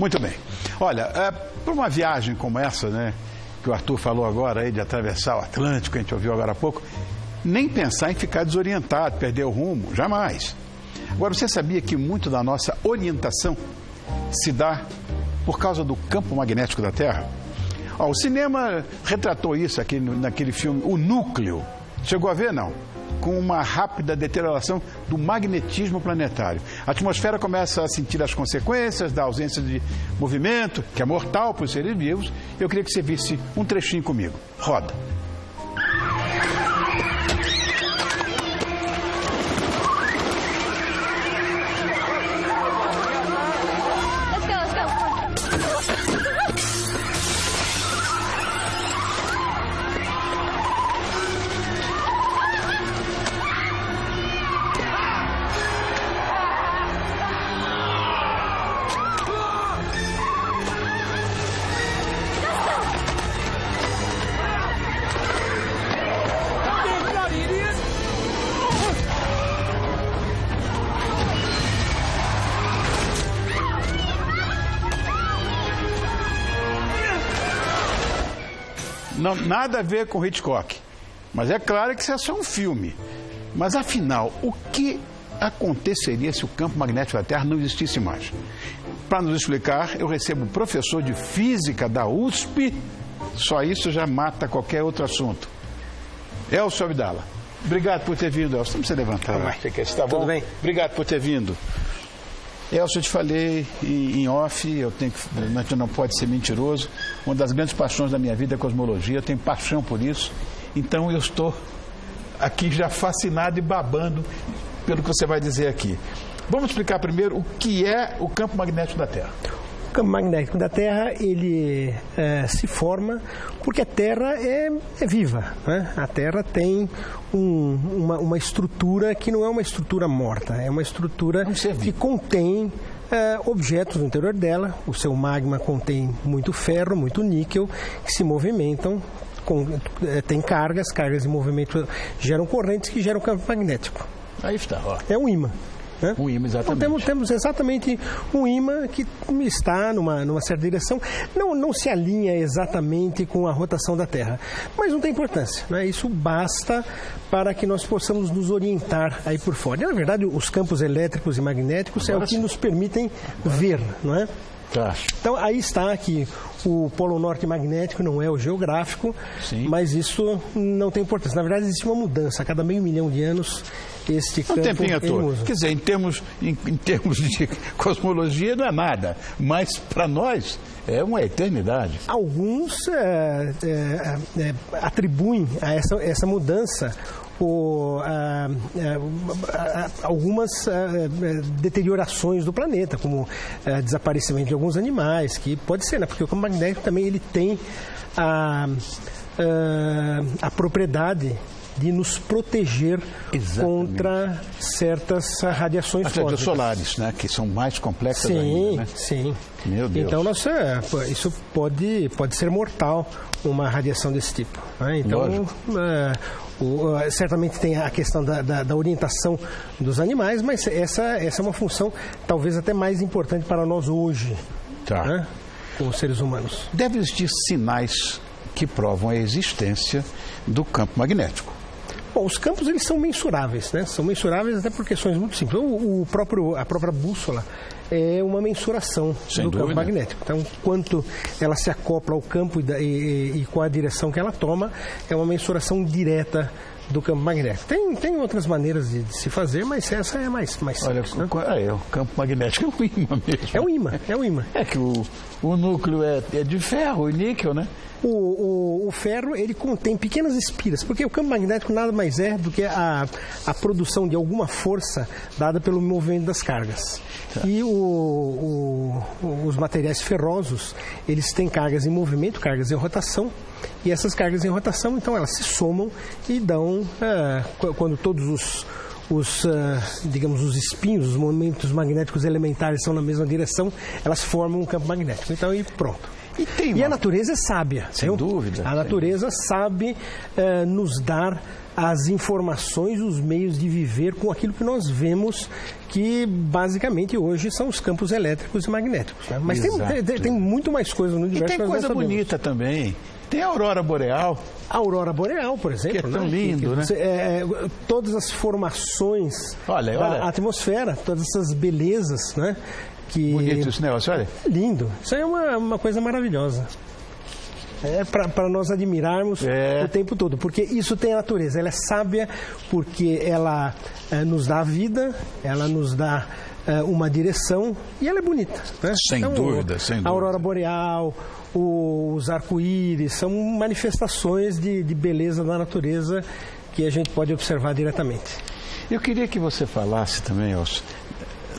Muito bem. Olha, para uma viagem como essa, né, que o Arthur falou agora aí de atravessar o Atlântico, a gente ouviu agora há pouco, nem pensar em ficar desorientado, perder o rumo, jamais. Agora, você sabia que muito da nossa orientação se dá por causa do campo magnético da Terra? O cinema retratou isso aqui naquele filme O Núcleo. Chegou a ver, não? Com uma rápida deterioração do magnetismo planetário. A atmosfera começa a sentir as consequências da ausência de movimento, que é mortal para os seres vivos. Eu queria que você visse um trechinho comigo. Roda. Não, nada a ver com Hitchcock. Mas é claro que isso é só um filme. Mas afinal, o que aconteceria se o campo magnético da Terra não existisse mais? Para nos explicar, eu recebo o professor de Física da USP. Só isso já mata qualquer outro assunto. Elcio Abdala. Obrigado por ter vindo, Elcio. Não precisa levantar. Tá bom? Tudo bem? Obrigado por ter vindo. Elcio, eu te falei em off, a gente não pode ser mentiroso. Uma das grandes paixões da minha vida é a cosmologia, eu tenho paixão por isso. Então eu estou aqui já fascinado e babando pelo que você vai dizer aqui. Vamos explicar primeiro o que é o campo magnético da Terra. O campo magnético da Terra, ele se forma porque a Terra é viva, né? A Terra tem uma estrutura que não é uma estrutura morta, é uma estrutura que contém objetos no interior dela. O seu magma contém muito ferro, muito níquel, que se movimentam, tem cargas em movimento geram correntes que geram campo magnético. Aí está, ó. É um ímã. Né? Um ímã, exatamente. Então, temos exatamente um ímã que está numa certa direção. Não se alinha exatamente com a rotação da Terra, mas não tem importância, né? Isso basta para que nós possamos nos orientar aí por fora. E, na verdade, os campos elétricos e magnéticos é o que nos permitem ver, não é? Tá. Então, aí está que o Polo Norte magnético não é o geográfico, sim, mas isso não tem importância. Na verdade, existe uma mudança. A cada meio milhão de anos, este campo... Quer dizer, em termos de cosmologia não é nada, mas para nós é uma eternidade. Alguns atribuem a essa mudança algumas deteriorações do planeta, como desaparecimento de alguns animais, que pode ser, né? Porque o campo magnético também ele tem a propriedade de nos proteger contra certas radiações cósmicas. As solares, né? Que são mais complexas ainda, né? Sim. Meu Deus. Então, isso pode ser mortal, uma radiação desse tipo, né? Então, certamente tem a questão da orientação dos animais, mas essa é uma função talvez até mais importante para nós hoje, né? Como seres humanos. Deve existir sinais que provam a existência do campo magnético. Bom, os campos eles são mensuráveis, né? São mensuráveis até por questões muito simples. A própria bússola é uma mensuração do campo magnético. Então, quanto ela se acopla ao campo e qual a direção que ela toma, é uma mensuração direta do campo magnético. Tem outras maneiras de se fazer, mas essa é mais simples. Olha, né? O campo magnético é um ímã mesmo. É um ímã. É que o núcleo é de ferro e níquel, né? O ferro, ele contém pequenas espiras, porque o campo magnético nada mais é do que a produção de alguma força dada pelo movimento das cargas. Tá. E os materiais ferrosos, eles têm cargas em movimento, cargas em rotação, e essas cargas em rotação, então, elas se somam e dão, quando todos digamos, os espinhos, os momentos magnéticos elementares estão na mesma direção, elas formam um campo magnético. Então, e pronto. E a natureza é sábia. Sem dúvida. A natureza sabe nos dar as informações, os meios de viver com aquilo que nós vemos, que basicamente hoje são os campos elétricos e magnéticos, né? Mas tem muito mais coisa no universo. E tem coisa bonita também. Tem a aurora boreal. A aurora boreal, por exemplo. Que é tão lindo, né? Todas as formações da atmosfera, todas essas belezas, né? Bonito esse negócio, olha. Lindo. Isso aí é uma coisa maravilhosa. Para nós admirarmos o tempo todo, porque isso tem a natureza, ela é sábia porque ela nos dá vida, ela nos dá uma direção e ela é bonita, né? Sem dúvida, sem dúvida. A aurora boreal, os arco-íris são manifestações de beleza da natureza que a gente pode observar diretamente. Eu queria que você falasse também, Elcio,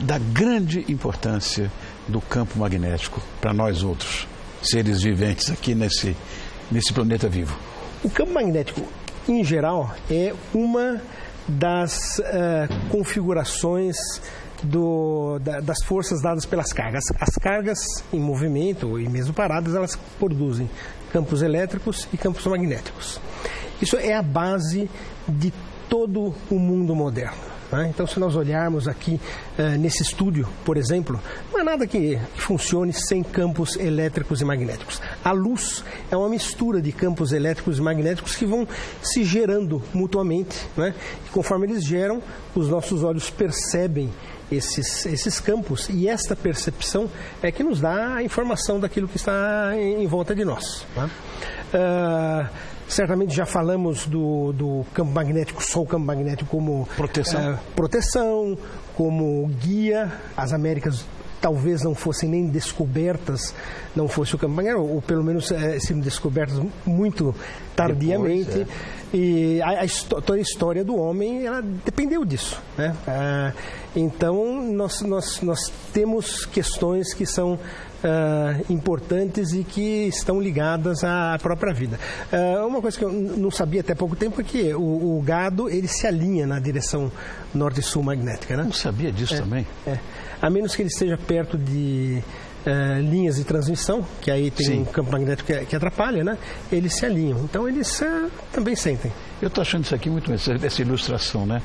da grande importância do campo magnético para nós outros seres viventes aqui nesse planeta vivo. O campo magnético, em geral, é uma das configurações das forças dadas pelas cargas. As cargas em movimento e mesmo paradas, elas produzem campos elétricos e campos magnéticos. Isso é a base de todo o mundo moderno. Então, se nós olharmos aqui nesse estúdio, por exemplo, não há nada que funcione sem campos elétricos e magnéticos. A luz é uma mistura de campos elétricos e magnéticos que vão se gerando mutuamente, né? E conforme eles geram, os nossos olhos percebem esses campos, e esta percepção é que nos dá a informação daquilo que está em volta de nós, né? Certamente já falamos do campo magnético, só o campo magnético como proteção, como guia. As Américas talvez não fossem nem descobertas, não fosse o campo magnético, ou pelo menos seriam descobertas muito tardiamente. Depois, e toda a história do homem, ela dependeu disso, né? Então, nós temos questões que são importantes e que estão ligadas à própria vida. Uma coisa que eu não sabia até pouco tempo é que o gado, ele se alinha na direção norte-sul magnética, né? Não sabia disso também? A menos que ele esteja perto de linhas de transmissão, que aí tem um campo magnético que atrapalha, né? Eles se alinham. Então, eles também sentem. Eu estou achando isso aqui muito bem, essa ilustração, né?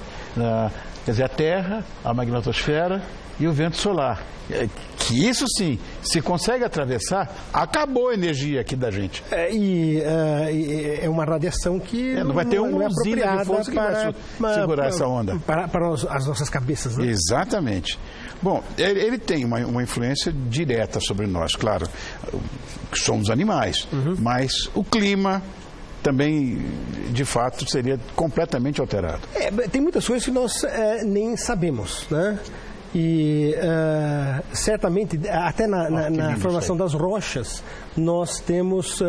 Quer dizer, a Terra, a magnetosfera e o vento solar. Que isso sim, se consegue atravessar, acabou a energia aqui da gente. É uma radiação que não vai ter uma usina de força que vai segurar essa onda. Para as nossas cabeças, né? Exatamente. Bom, ele tem uma influência direta sobre nós, claro, somos animais, mas o clima também, de fato, seria completamente alterado. Tem muitas coisas que nós nem sabemos, né? E certamente, até na formação das rochas, nós temos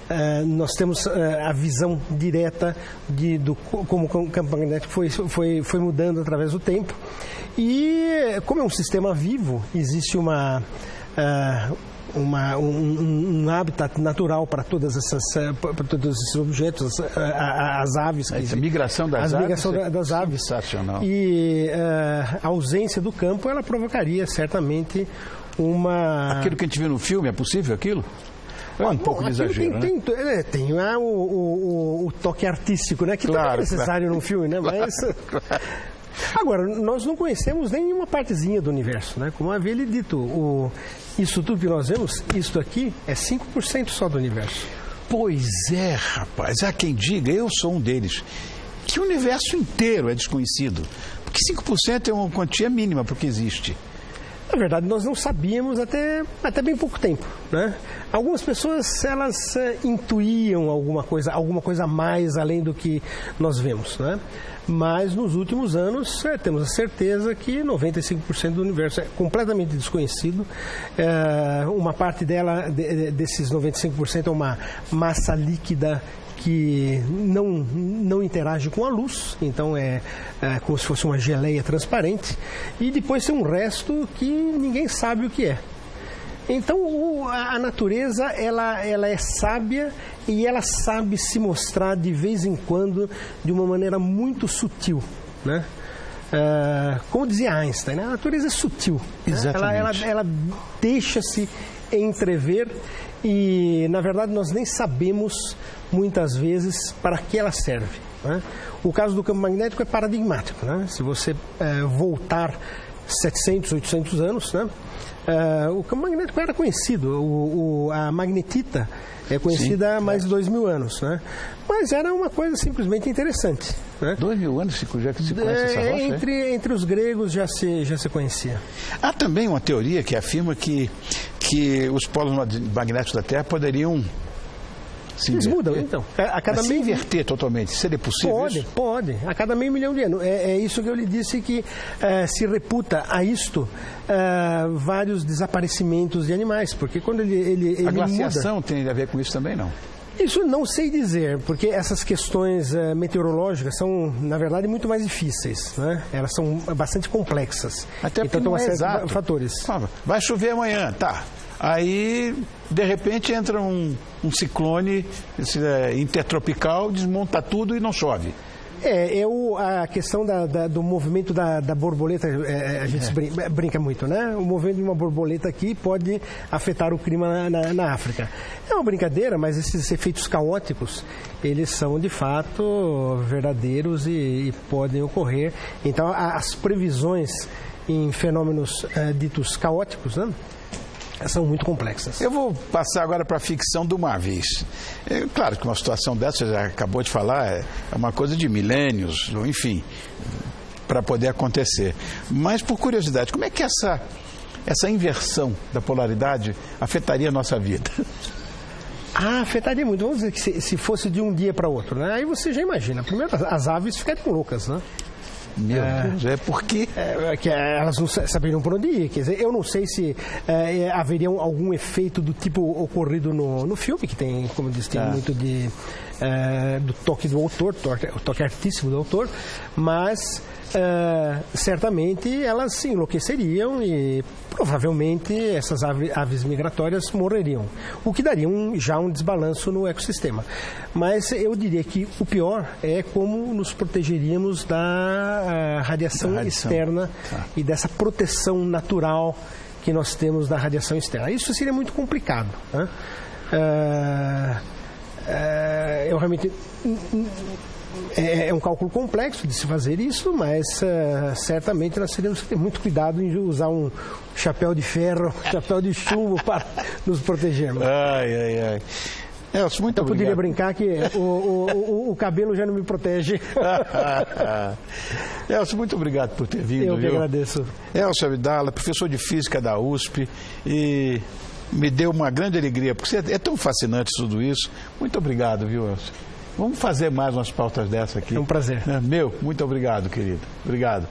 a visão direta de como o campo magnético foi mudando através do tempo. E como é um sistema vivo, existe um habitat natural para todos esses objetos, as aves. A migração das aves. Sensacional. E a ausência do campo, ela provocaria certamente uma... Aquilo que a gente viu no filme, é possível aquilo? É um pouco de exagero, né? Tem o toque artístico, né? Que também é necessário num filme, né? Mas... Agora, nós não conhecemos nenhuma partezinha do universo, né? Como havia ele dito, isso tudo que nós vemos, isto aqui, é 5% só do universo. Pois é, rapaz. Há quem diga, eu sou um deles, que o universo inteiro é desconhecido. Porque 5% é uma quantia mínima para o que existe. Na verdade, nós não sabíamos até bem pouco tempo, né? Algumas pessoas, elas intuíam alguma coisa a mais além do que nós vemos, né? Mas nos últimos anos temos a certeza que 95% do universo é completamente desconhecido. Uma parte desses 95% é uma massa líquida que não interage com a luz, então é como se fosse uma geleia transparente, e depois tem um resto que ninguém sabe o que é. Então a natureza ela é sábia e ela sabe se mostrar de vez em quando de uma maneira muito sutil, né? Como dizia Einstein, né? A natureza é sutil, exatamente, né? Ela deixa-se entrever e, na verdade, nós nem sabemos muitas vezes para que ela serve. né? O caso do campo magnético é paradigmático, né? Se você voltar 700, 800 anos, né? O campo magnético era conhecido, a magnetita é conhecida há mais de 2.000 anos, né? Mas era uma coisa simplesmente interessante, né? 2.000 anos já que se conhece essa rocha? Entre os gregos já se conhecia. Há também uma teoria que afirma que os polos magnéticos da Terra poderiam eles mudam, então. A cada se inverter totalmente, seria possível isso? Pode. A cada meio milhão de anos. É isso que eu lhe disse, que se reputa a isto vários desaparecimentos de animais, porque quando ele a glaciação muda, tem a ver com isso também, não? Isso não sei dizer, porque essas questões meteorológicas são, na verdade, muito mais difíceis, né? Elas são bastante complexas. Até então tem uma série de fatores. Vai chover amanhã, tá. Aí, de repente, entra um ciclone intertropical, desmonta tudo e não chove. A questão do movimento da borboleta, a gente brinca muito, né? O movimento de uma borboleta aqui pode afetar o clima na África. É uma brincadeira, mas esses efeitos caóticos, eles são de fato verdadeiros e podem ocorrer. Então, as previsões em fenômenos ditos caóticos, né, são muito complexas. Eu vou passar agora para a ficção de uma vez. Claro que uma situação dessa, você já acabou de falar, é uma coisa de milênios, enfim, para poder acontecer. Mas, por curiosidade, como é que essa inversão da polaridade afetaria a nossa vida? Afetaria muito. Vamos dizer que se fosse de um dia para outro, né? Aí você já imagina. Primeiro, as aves ficariam loucas, né? Meu Deus, porque que elas não saberiam por onde ir. Quer dizer, eu não sei se haveria algum efeito do tipo ocorrido no filme, que tem, como eu disse, tem muito do toque do autor, o toque artístico do autor, mas certamente elas enlouqueceriam e provavelmente essas aves migratórias morreriam, o que daria já um desbalanço no ecossistema. Mas eu diria que o pior é como nos protegeríamos da radiação externa e dessa proteção natural que nós temos da radiação externa. Isso seria muito complicado, né? Eu realmente... É um cálculo complexo de se fazer isso, mas certamente nós teríamos que ter muito cuidado em usar um chapéu de ferro, chapéu de chumbo para nos protegermos. Ai. Elcio, muito obrigado. Eu poderia brincar que o cabelo já não me protege. Elcio, muito obrigado por ter vindo. Eu que agradeço. Elcio Abdala, professor de Física da USP, e me deu uma grande alegria, porque é tão fascinante tudo isso. Muito obrigado, viu, Elcio? Vamos fazer mais umas pautas dessa aqui. É um prazer. Muito obrigado, querido. Obrigado.